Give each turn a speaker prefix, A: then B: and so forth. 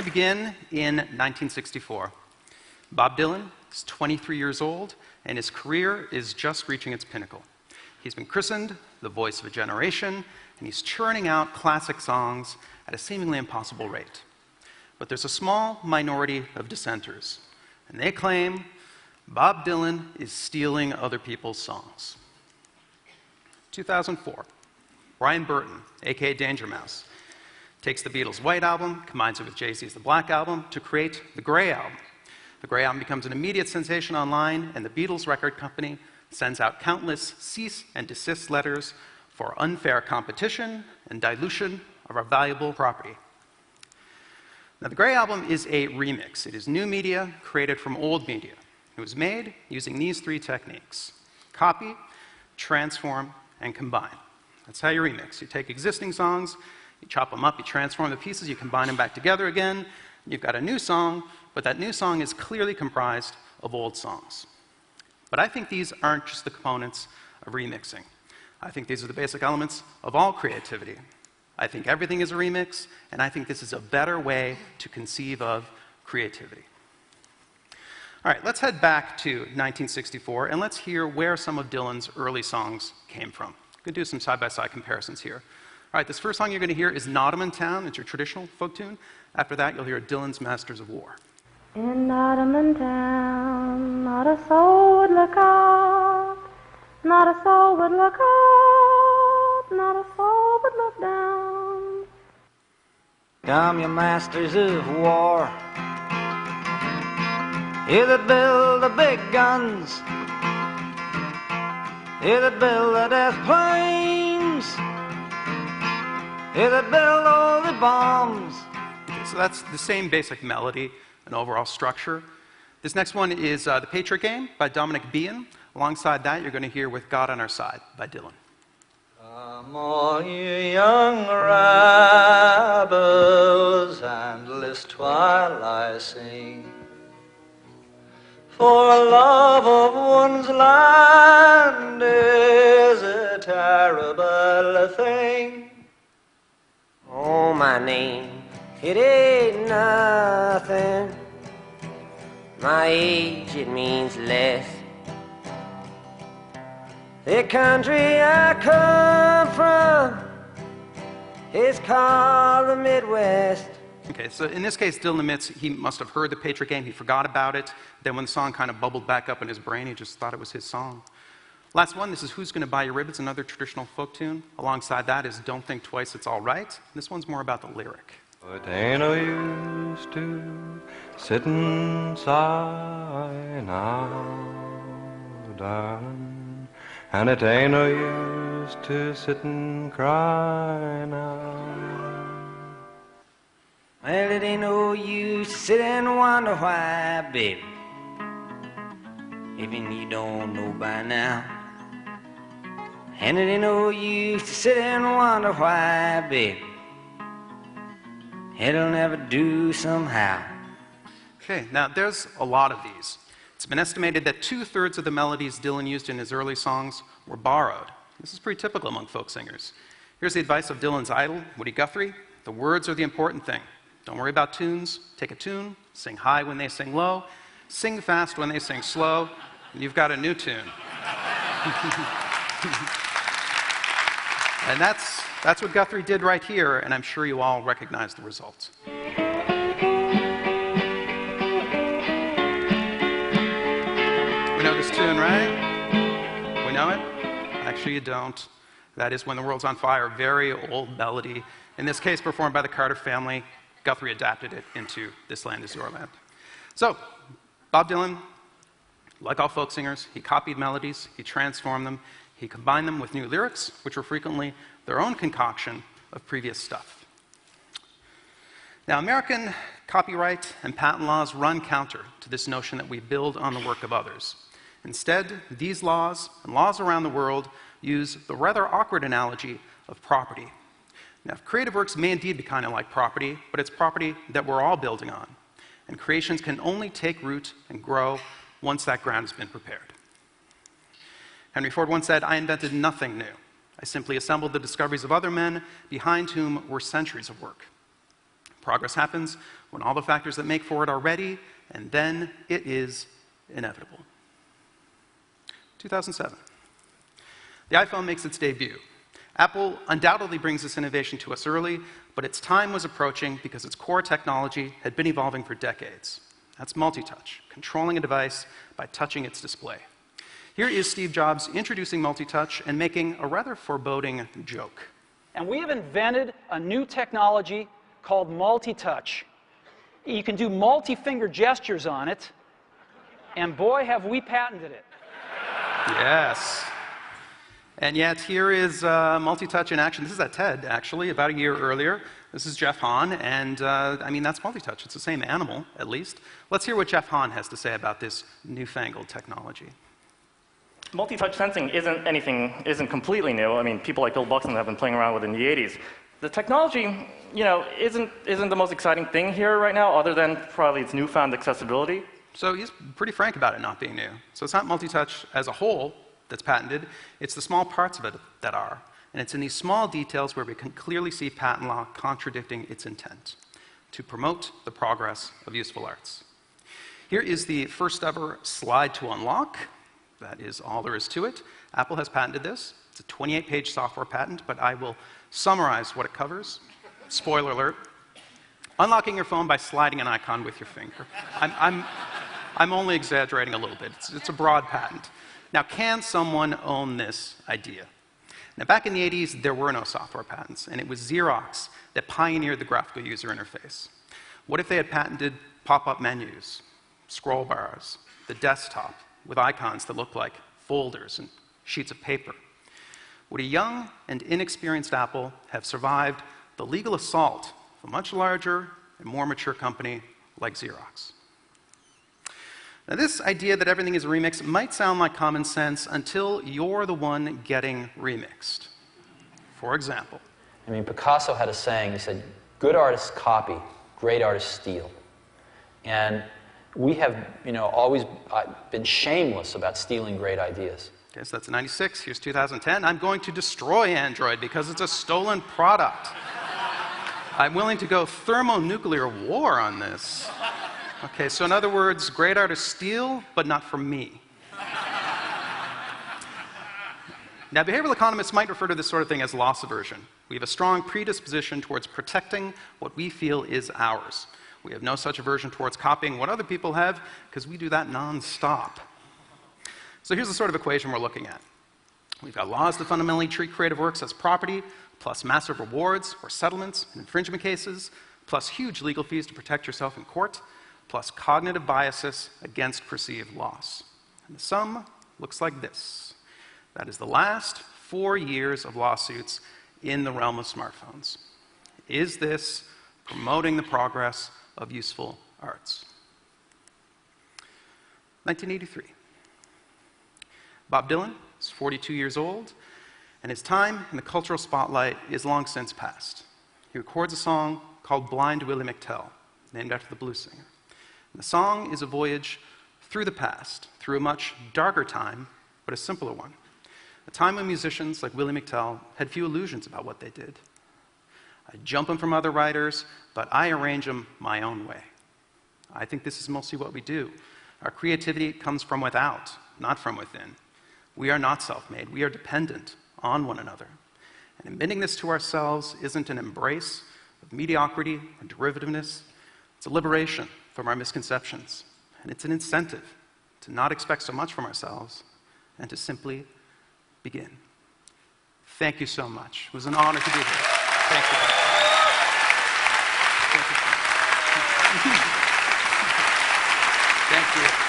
A: begin in 1964. Bob Dylan is 23 years old, and his career is just reaching its pinnacle. He's been christened the voice of a generation, and he's churning out classic songs at a seemingly impossible rate. But there's a small minority of dissenters, and they claim Bob Dylan is stealing other people's songs. 2004, Brian Burton, aka Danger Mouse, takes the Beatles' White Album, combines it with Jay-Z's The Black Album to create the Grey Album. The Grey Album becomes an immediate sensation online, and the Beatles record company sends out countless cease and desist letters for unfair competition and dilution of our valuable property. Now, the Grey Album is a remix. It is new media created from old media. It was made using these three techniques: copy, transform, and combine. That's how you remix. You take existing songs, you chop them up, you transform the pieces, you combine them back together again, you've got a new song, but that new song is clearly comprised of old songs. But I think these aren't just the components of remixing. I think these are the basic elements of all creativity. I think everything is a remix, and I think this is a better way to conceive of creativity. All right, let's head back to 1964, and let's hear where some of Dylan's early songs came from. I'm going to do some side-by-side comparisons here. All right, this first song you're going to hear is Nottingham Town. It's your traditional folk tune. After that, you'll hear Dylan's Masters of War.
B: In Nottingham Town, not a soul would look up, not a soul would look up, not a soul would look down.
C: Come, you masters of war, you that build the big guns, you that build the death planes, you that build all the bombs.
A: Okay, so that's the same basic melody and overall structure. This next one is The Patriot Game by Dominic Behan. Alongside that, you're going to hear With God on Our Side by Dylan.
C: Come all you young rebels, and list while I sing. For love of one's land is a terrible thing.
D: Oh, my name, it ain't nothing. My age, it means less. The country I come from is called the Midwest.
A: Okay, so in this case, Dylan admits he must have heard The Patriot Game, he forgot about it. Then when the song kind of bubbled back up in his brain, he just thought it was his song. Last one, this is Who's Gonna Buy Your Ribbons, another traditional folk tune. Alongside that is Don't Think Twice, It's All Right. This one's more about the lyric.
E: It ain't no use to sit and sigh now, darling, and it ain't no use to sit and cry now.
D: Well, it ain't no use to sit and wonder why, baby, even you don't know by now. And it ain't no use to sit and wonder why, baby, it'll never do somehow.
A: Okay, now there's a lot of these. It's been estimated that 2/3 of the melodies Dylan used in his early songs were borrowed. This is pretty typical among folk singers. Here's the advice of Dylan's idol, Woody Guthrie. The words are the important thing. Don't worry about tunes. Take a tune, sing high when they sing low, sing fast when they sing slow, and you've got a new tune. And that's what Guthrie did right here, and I'm sure you all recognize the results. We know this tune, right? We know it? Actually, you don't. That is When the World's on Fire, very old melody. In this case, performed by the Carter family. Guthrie adapted it into This Land Is Your Land. So, Bob Dylan, like all folk singers, he copied melodies, he transformed them, he combined them with new lyrics, which were frequently their own concoction of previous stuff. Now, American copyright and patent laws run counter to this notion that we build on the work of others. Instead, these laws and laws around the world use the rather awkward analogy of property. Now, creative works may indeed be kind of like property, but it's property that we're all building on. And creations can only take root and grow once that ground has been prepared. Henry Ford once said, "I invented nothing new. I simply assembled the discoveries of other men behind whom were centuries of work." Progress happens when all the factors that make for it are ready, and then it is inevitable. 2007. The iPhone makes its debut. Apple undoubtedly brings this innovation to us early, but its time was approaching because its core technology had been evolving for decades. That's MultiTouch, controlling a device by touching its display. Here is Steve Jobs introducing MultiTouch and making a rather foreboding joke.
F: And we have invented a new technology called MultiTouch. You can do multi-finger gestures on it, and boy, have we patented it.
A: Yes. And yet, here is MultiTouch in action. This is at TED, actually, about a year earlier. This is Jeff Hahn, and I mean, that's MultiTouch. It's the same animal, at least. Let's hear what Jeff Hahn has to say about this newfangled technology.
G: Multi-touch sensing isn't completely new. I mean, people like Bill Buxton have been playing around with it in the 80s. The technology, isn't the most exciting thing here right now, other than probably its newfound accessibility.
A: So he's pretty frank about it not being new. So it's not MultiTouch as a whole that's patented, it's the small parts of it that are. And it's in these small details where we can clearly see patent law contradicting its intent to promote the progress of useful arts. Here is the first ever slide to unlock. That is all there is to it. Apple has patented this. It's a 28-page software patent, but I will summarize what it covers. Spoiler alert. Unlocking your phone by sliding an icon with your finger. I'm only exaggerating a little bit. It's a broad patent. Now, can someone own this idea? Now, back in the 80s, there were no software patents, and it was Xerox that pioneered the graphical user interface. What if they had patented pop-up menus, scroll bars, the desktop, with icons that look like folders and sheets of paper? Would a young and inexperienced Apple have survived the legal assault of a much larger and more mature company like Xerox? Now, this idea that everything is a remix might sound like common sense until you're the one getting remixed. For example.
H: I mean, Picasso had a saying, he said, good artists copy, great artists steal. And we have, always been shameless about stealing great ideas.
A: Okay, so that's 96. Here's 2010. I'm going to destroy Android because it's a stolen product. I'm willing to go thermonuclear war on this. Okay, so in other words, great artists steal, but not from me. Now, behavioral economists might refer to this sort of thing as loss aversion. We have a strong predisposition towards protecting what we feel is ours. We have no such aversion towards copying what other people have, because we do that nonstop. So here's the sort of equation we're looking at. We've got laws that fundamentally treat creative works as property, plus massive rewards or settlements in infringement cases, plus huge legal fees to protect yourself in court, plus cognitive biases against perceived loss. And the sum looks like this. That is the last 4 years of lawsuits in the realm of smartphones. Is this promoting the progress of useful arts? 1983. Bob Dylan is 42 years old, and his time in the cultural spotlight is long since past. He records a song called Blind Willie McTell, named after the blues singer. And the song is a voyage through the past, through a much darker time, but a simpler one. A time when musicians like Willie McTell had few illusions about what they did. I jump them from other writers, but I arrange them my own way. I think this is mostly what we do. Our creativity comes from without, not from within. We are not self-made. We are dependent on one another. And admitting this to ourselves isn't an embrace of mediocrity or derivativeness. It's a liberation from our misconceptions. And it's an incentive to not expect so much from ourselves and to simply begin. Thank you so much. It was an honor to be here. Thank you. Thank you. Thank you.